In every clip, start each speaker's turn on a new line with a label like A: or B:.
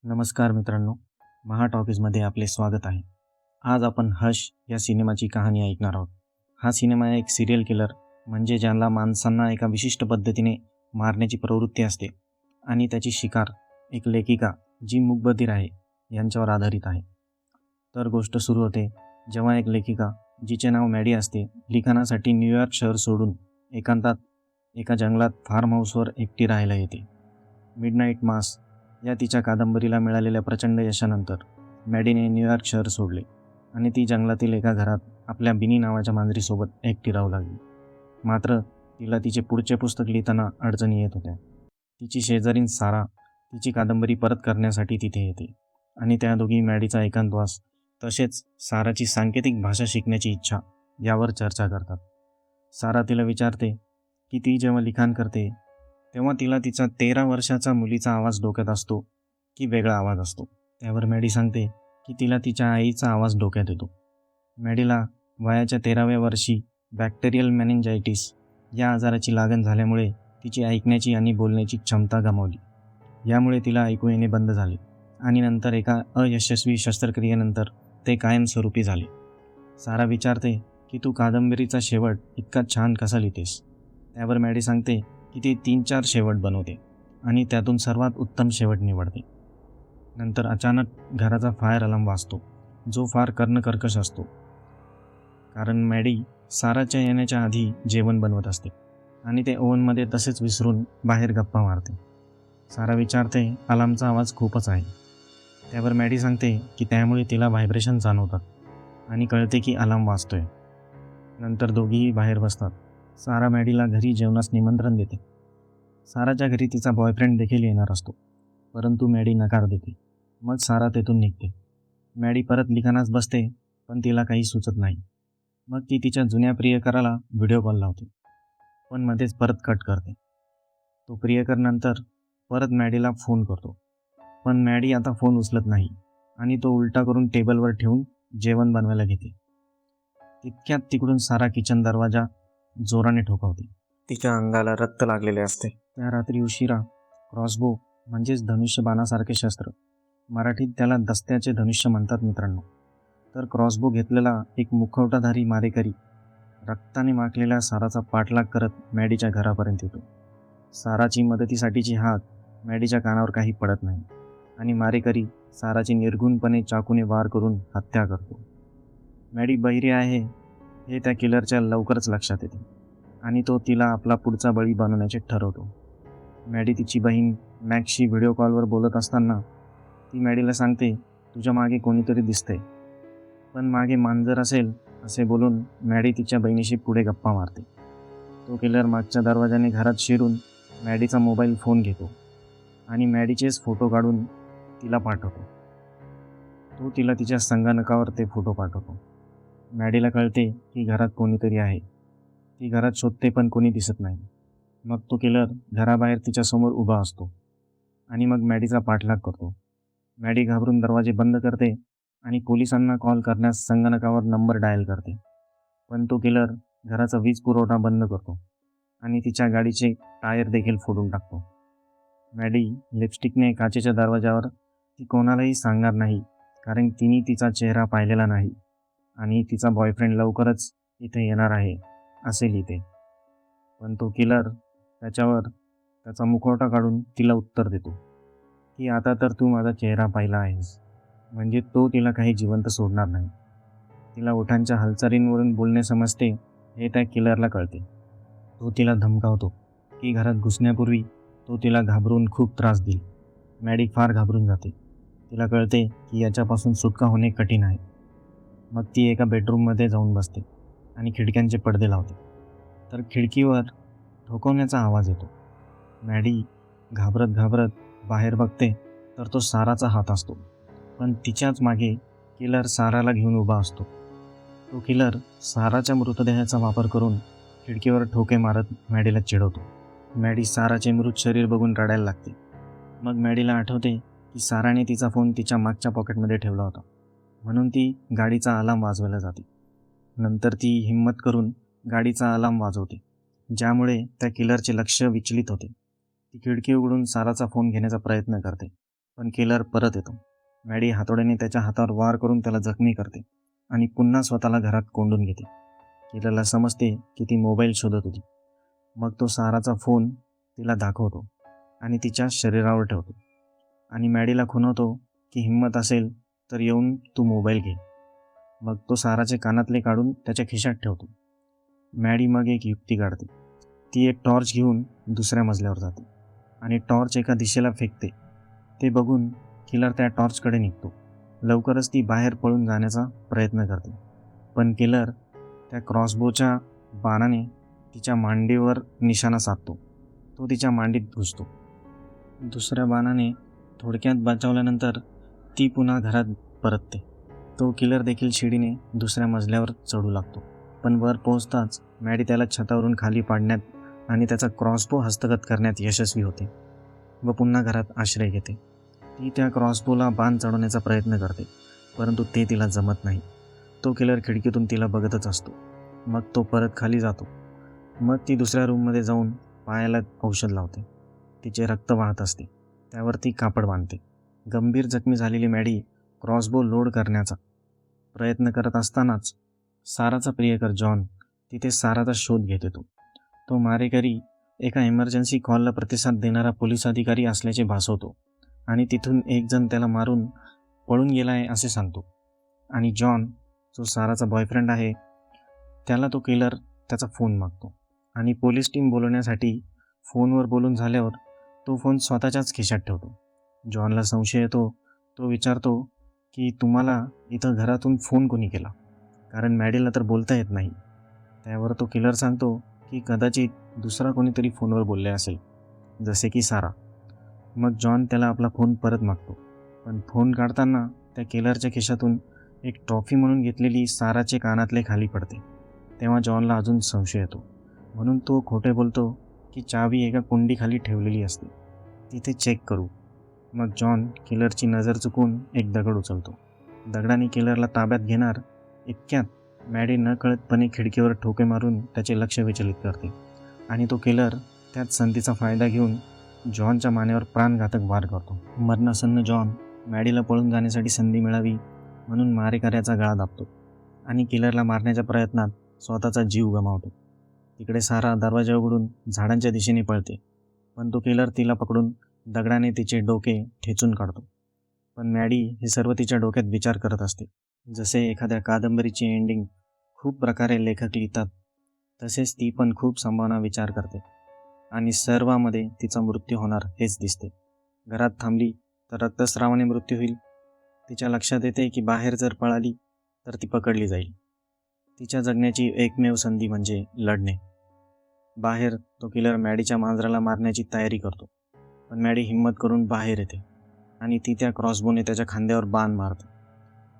A: नमस्कार मित्रांनो, महा टॉकीजमध्ये आपले स्वागत आहे. आज आपण हश या सिनेमाची कहाणी ऐकणार आहोत. हा सिनेमा एक सिरियल किलर म्हणजे ज्याला माणसांना एका विशिष्ट पद्धतीने मारण्याची प्रवृत्ती असते आणि त्याची शिकार एक लेखिका जी मूकबधीर आहे यांच्यावर आधारित आहे. तर गोष्ट सुरू होते जेव्हा एक लेखिका जिचे नाव मॅडी असते लिखाणासाठी न्यूयॉर्क शहर सोडून एकांतात एका जंगलात फार्म हाऊसवर एकटी राहायला येते. मिडनाईट मास या तिच्या कादंबरीला मिळालेल्या प्रचंड यशानंतर मॅडीने न्यूयॉर्क शहर सोडले आणि ती जंगलातील एका घरात आपल्या बिनी नावाच्या मांजरीसोबत एकटी राहू लागली. मात्र तिला तिचे पुढचे पुस्तक लिहिताना अडचणी येत होत्या. तिची शेजारीण सारा तिची कादंबरी परत करण्यासाठी तिथे येते आणि त्या दोघी मॅडीचा एकांतवास तसेच साराची सांकेतिक भाषा शिकण्याची इच्छा यावर चर्चा करतात. सारा तिला विचारते की ती जेव्हा लिखाण करते तेव्हा तिला तिचा 13 वर्षाचा मुलीचा आवाज डोक्यात असतो की वेगळा आवाज असतो. त्यावर मॅडी सांगते की तिला तिच्या आईचा आवाज डोक्यात येतो. मॅडीला वयाच्या 13व्या वर्षी बॅक्टेरियल मेनिंजायटिस या आजाराची लागण झाल्यामुळे तिची ऐकण्याची आणि बोलण्याची क्षमता गमावली. यामुळे तिला ऐकू येणे बंद झाले आणि नंतर एका अयशस्वी शस्त्रक्रियेनंतर ते कायमस्वरूपी झाले. सारा विचारते की तू कादंबरीचा शेवट इतका छान कसा लिहितेस? त्यावर मॅडी सांगते की ती 3-4 शेवट बनवते आणि त्यातून सर्वात उत्तम शेवट निवडते. नंतर अचानक घराचा फायर अलार्म वाजतो, जो फार कर्णकर्कश असतो, कारण मॅडी साराच्या येण्याच्या आधी जेवण बनवत असते आणि ते ओव्हनमध्ये तसेच विसरून बाहेर गप्पा मारते. सारा विचारते अलार्मचा आवाज खूपच आहे. त्यावर मॅडी सांगते की त्यामुळे तिला व्हायब्रेशन जाणवतात आणि कळते की अलार्म वाजतोय. नंतर दोघीही बाहेर बसतात. सारा मॅडीला घरी जेवणास निमंत्रण देते. साराच्या घरी तिचा बॉयफ्रेंड देखील येणार असतो, परंतु मॅडी नकार देते. मग सारा तेथून निघते. मॅडी परत लिखाणास बसते, पण तिला काही सुचत नाही. मग ती तिच्या जुन्या प्रियकराला व्हिडिओ कॉल लावते, पण मध्येच परत कट करते. तो प्रियकर नंतर परत मॅडीला फोन करतो, पण मॅडी आता फोन उचलत नाही आणि तो उलटा करून टेबलवर ठेवून जेवण बनवायला घेते. तितक्यात तिकडून सारा किचन दरवाजा जोराने ठोकावते. तिच्या अंगाला रक्त लागलेले असते. त्या रात्री उशिरा क्रॉसबो म्हणजेच धनुष्यबाणासारखे शस्त्र, मराठीत त्याला दस्त्याचे धनुष्य म्हणतात मित्रांनो. तर क्रॉसबो घेतलेला एक मुखवटाधारी मारेकरी रक्ताने माखलेल्या साराचा पाठलाग करत मॅडीच्या घरापर्यंत येतो. साराची मदतीसाठीची हाक मॅडीच्या कानावर काही पडत नाही आणि मारेकरी साराची निर्घुणपणे चाकूने वार करून हत्या करतो. मॅडी बहिरी आहे हे त्या किलरच्या लवकरच लक्षात येते आणि तो तिला आपला पुढचा बळी बनवण्याचे ठरवतो. मॅडी तिची बहीण मॅक्सशी व्हिडिओ कॉलवर बोलत असताना ती मॅडीला सांगते, तुझ्या मागे कोणीतरी दिसतंय, पण मागे मांजर असेल असे बोलून मॅडी तिच्या बहिणीशी पुढे गप्पा मारते. तो किलर मागच्या दरवाजाने घरात शिरून मॅडीचा मोबाईल फोन घेतो आणि मॅडीचेच फोटो काढून तिला पाठवतो. तो तिला तिच्या संगणकावर ते फोटो पाठवतो. मॅडीला कळते की घरात कोणीतरी आहे. ती घरात शोधते पण कोणी दिसत नाही. मग तो किलर घराबाहेर तिच्यासमोर उभा असतो आणि मग मॅडीचा पाठलाग करतो. मॅडी घाबरून दरवाजे बंद करते आणि पोलिसांना कॉल करण्यास संगणकावर नंबर डायल करते. पण तो किलर घराचा वीज पुरवठा बंद करतो आणि तिच्या गाडीचे टायर देखील फोडून टाकतो. मॅडी लिपस्टिकने काचेच्या दरवाजावर ती कोणालाही सांगणार नाही, कारण तिने तिचा चेहरा पाहिलेला नाही आणि तिचा बॉयफ्रेंड लवकरच इथे येणार आहे असे लिहिते. पण तो किलर त्याच्यावर त्याचा मुखवटा काढून तिला उत्तर देतो की आता तर तू माझा चेहरा पाहिला आहेस, म्हणजे तो तिला काही जिवंत सोडणार नाही. तिला ओठांच्या हालचालींवरून बोलणे समजते हे त्या किलरला कळते. तो तिला धमकावतो की घरात घुसण्यापूर्वी तो तिला घाबरून खूप त्रास देईल. मॅडी फार घाबरून जाते. तिला कळते की याच्यापासून सुटका होणे कठीण आहे. मग ती एका बेडरूममध्ये जाऊन बसते आणि खिडक्यांचे पडदे लावते. तर खिडकीवर ठोकवण्याचा आवाज येतो. मॅडी घाबरत घाबरत बाहेर बघते तर तो साराचा हात असतो, पण तिच्याच मागे किलर साराला घेऊन उभा असतो. तो किलर साराच्या मृतदेहाचा वापर करून खिडकीवर ठोके मारत मॅडीला चिडवतो. मॅडी साराचे मृत शरीर बघून रडायला लागते. मग मॅडीला आठवते की साराने तिचा फोन तिच्या मागच्या पॉकेटमध्ये ठेवला होता, म्हणून ती गाडीचा अलार्म वाजवायला जाते. नंतर ती हिंमत करून गाडीचा अलार्म वाजवते, ज्यामुळे त्या किलरचे लक्ष विचलित होते. ती खिडकी उघडून साराचा फोन घेण्याचा प्रयत्न करते, पण किलर परत येतो. मॅडी हातोड्याने त्याच्या हातावर वार करून त्याला जखमी करते आणि पुन्हा स्वतःला घरात कोंडून घेते. किलरला समजते की ती मोबाईल शोधत होती. मग तो साराचा फोन तिला दाखवतो आणि तिच्या शरीरावर ठेवतो आणि मॅडीला खुणवतो की हिंमत असेल तर येऊन तू मोबाईल घे. मग तो साराचे कानातले काढून त्याच्या खिशात ठेवतो. मॅडी मग एक युक्ती काढते. ती एक टॉर्च घेऊन दुसऱ्या मजल्यावर जाते आणि टॉर्च एका दिशेला फेकते. ते बघून किलर त्या टॉर्चकडे निघतो. लवकरच ती बाहेर पळून जाण्याचा प्रयत्न करते, पण किलर त्या क्रॉसबोच्या बाणाने तिच्या मांडीवर निशाणा साधतो. तो तिच्या मांडीत घुसतो. दुसऱ्या बाणाने थोडक्यात बचावल्यानंतर ती पुन्हा घरात परतते. तो किलर देखील शिडीने दुसऱ्या मजल्यावर चढू लागतो, पण वर पोहोचताच मॅडी त्याला छतावरून खाली पाडण्यात आणि त्याचा क्रॉसबो हस्तगत करण्यात यशस्वी होते व पुन्हा घरात आश्रय घेते. ती त्या क्रॉसबोला बाण चढवण्याचा प्रयत्न करते, परंतु ते तिला जमत नाही. तो किलर खिडकीतून तिला बघतच असतो. मग तो परत खाली जातो. मग ती दुसऱ्या रूममध्ये जाऊन पायाला औषध लावते. तिचे रक्त वाहत असते. त्यावर ती कापड बांधते. गंभीर जखमी झालेली मॅडी क्रॉसबो लोड करण्याचा प्रयत्न करत असतानाच साराचा प्रियकर जॉन तिथे साराचा शोध घेत येतो. तो मारेकरी एका इमर्जन्सी कॉलला प्रतिसाद देणारा पोलीस अधिकारी असल्याचे भासवतो आणि तिथून एक जण त्याला मारून पळून गेला आहे असे सांगतो. आणि जॉन, जो साराचा बॉयफ्रेंड आहे, त्याला तो किलर त्याचा फोन मागतो आणि पोलीस टीम बोलवण्यासाठी फोनवर बोलून झाल्यावर तो फोन स्वतःच्याच खिशात ठेवतो. जॉनला संशय येतो. तो विचारतो की तुम्हाला इथं घरातून फोन कोणी केला, कारण मॅडीला तर बोलता येत नाही. त्यावर तो किलर सांगतो की कदाचित दुसरा कोणीतरी फोनवर बोलले असेल, जसे की सारा. मग जॉन त्याला आपला फोन परत मागतो, पण फोन काढताना त्या किलरच्या खिशातून एक ट्रॉफी म्हणून घेतलेली साराचे कानातले खाली पडते. तेव्हा जॉनला अजून संशय येतो, म्हणून तो खोटे बोलतो की चावी एका कुंडीखाली ठेवलेली असते, तिथे चेक करू. मग जॉन किलरची नजर चुकून एक दगड उचलतो. दगडाने किलरला ताब्यात घेणार इतक्यात मॅडी नकळतपणे खिडकीवर ठोके मारून त्याचे लक्ष विचलित करते आणि तो किलर त्यात संधीचा फायदा घेऊन जॉनच्या मानेवर प्राणघातक वार करतो. मरणासन्न जॉन मॅडीला पळून जाण्यासाठी संधी मिळावी म्हणून मारेकऱ्याचा गळा दाबतो आणि किलरला मारण्याच्या प्रयत्नात स्वतःचा जीव गमावतो. तिकडे सारा दरवाजा उघडून झाडांच्या दिशेने पळते, पण तो किलर तिला पकडून दगडाने तिचे डोके ठेचून काढतो. पण मॅडी हे सर्व तिच्या डोक्यात विचार करत असते. जसे एखाद्या कादंबरीची एंडिंग खूप प्रकारे लेखक लिहितात, तसेच ती पण खूप संभावना विचार करते आणि सर्वांमध्ये तिचा मृत्यू होणार हेच दिसते. घरात थांबली तर रक्तस्रावाने मृत्यू होईल. तिच्या लक्षात येते की बाहेर जर पळाली तर ती पकडली जाईल. तिच्या जगण्याची एकमेव संधी म्हणजे लढणे. बाहेर तो किलर मॅडीच्या मांजराला मारण्याची तयारी करतो, पण मॅडी हिंमत करून बाहेर येते आणि ती त्या क्रॉसबोने त्याच्या खांद्यावर बाण मारते.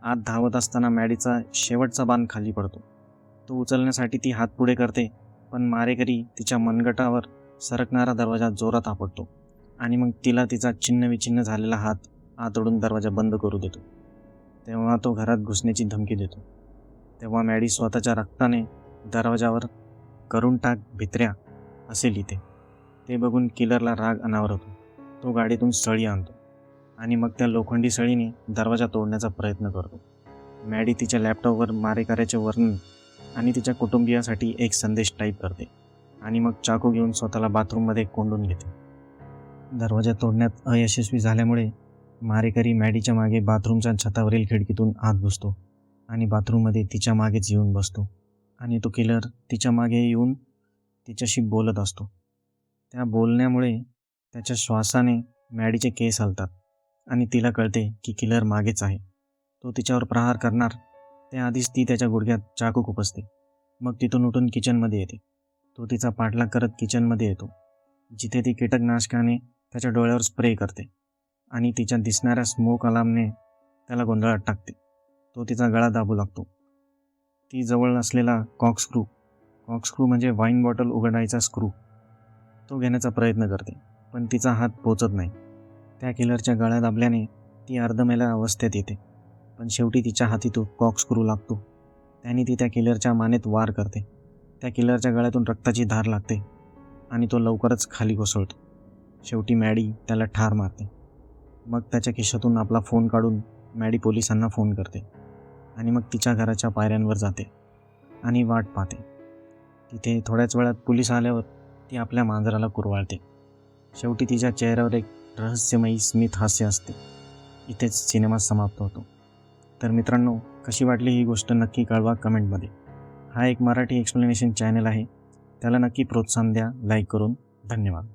A: आत धावत असताना मॅडीचा शेवटचा बाण खाली पडतो. तो उचलण्यासाठी ती हात पुढे करते, पण मारेकरी तिच्या मनगटावर सरकणारा दरवाजा जोरात आपटतो आणि मग तिला तिचा छिन्नविछिन्न झालेला हात आत ओढून दरवाजा बंद करू देतो. तेव्हा तो घरात घुसण्याची धमकी देतो. तेव्हा मॅडी स्वतःच्या रक्ताने दरवाजावर "करून टाक भित्र्या" असे लिहिते. ते बघून किलरला राग अनावर होतो. तो गाडीतून सळी आणतो आणि मग त्या लोखंडी सळीने दरवाजा तोडण्याचा प्रयत्न करतो. मॅडी तिच्या लॅपटॉपवर मारेकऱ्याचे वर्णन आणि तिच्या कुटुंबियासाठी एक संदेश टाईप करते आणि मग चाकू घेऊन स्वतःला बाथरूममध्ये कोंडून घेते. दरवाजा तोडण्यात अयशस्वी झाल्यामुळे मारेकरी मॅडीच्या मागे बाथरूमच्या छतावरील खिडकीतून आत घुसतो आणि बाथरूममध्ये तिच्या मागेच येऊन बसतो आणि तो किलर तिच्या मागे येऊन तिच्याशी बोलत असतो. त्या बोलण्यामुळे त्याच्या श्वासाने मॅडीचे केस हलतात आणि तिला कळते की किलर मागेच आहे. तो तिच्यावर प्रहार करणार त्याआधीच ती त्याच्या गुडघ्यात चाकू खुपसते. मग तिथून उठून किचनमध्ये येते. तो तिचा पाठलाग करत किचनमध्ये येतो, जिथे ती कीटकनाशकाने त्याच्या डोळ्यावर स्प्रे करते आणि तिच्या दिसणाऱ्या स्मोक अलार्मने त्याला गोंधळात टाकते. तो तिचा गळा दाबू लागतो. ती जवळ असलेला कॉक्सक्रू म्हणजे वाईन बॉटल उघडायचा स्क्रू, तो घेण्याचा प्रयत्न करते, पण तिचा हात पोचत नाही. त्या किलरच्या गळा दाबल्याने ती अर्धमेल्या अवस्थेत येते, पण शेवटी तिच्या हाती तो कॉक्सक्रू लागतो. त्याने ती त्या किलरच्या मानेत वार करते. त्या किलरच्या गळ्यातून रक्ताची धार लागते आणि तो लवकरच खाली कोसळतो. शेवटी मॅडी त्याला ठार मारते. मग त्याच्या खिशातून आपला फोन काढून मॅडी पोलिसांना फोन करते आणि मग तिच्या घराच्या पायऱ्यांवर जाते आणि वाट पाहते. तिथे थोड्याच वेळात पोलीस आल्यावर ती आपल्या मांजराला कुरवाळते. शेवटी तिच्या चेहऱ्यावर एक रहस्यमयी स्मित हास्य असते. इथेच सिनेमा समाप्त होतो. तर मित्रांनो, कशी वाटली ही गोष्ट नक्की कळवा कमेंटमध्ये. हा एक मराठी एक्सप्लेनेशन चॅनल आहे, त्याला नक्की प्रोत्साहन द्या लाईक करून. धन्यवाद.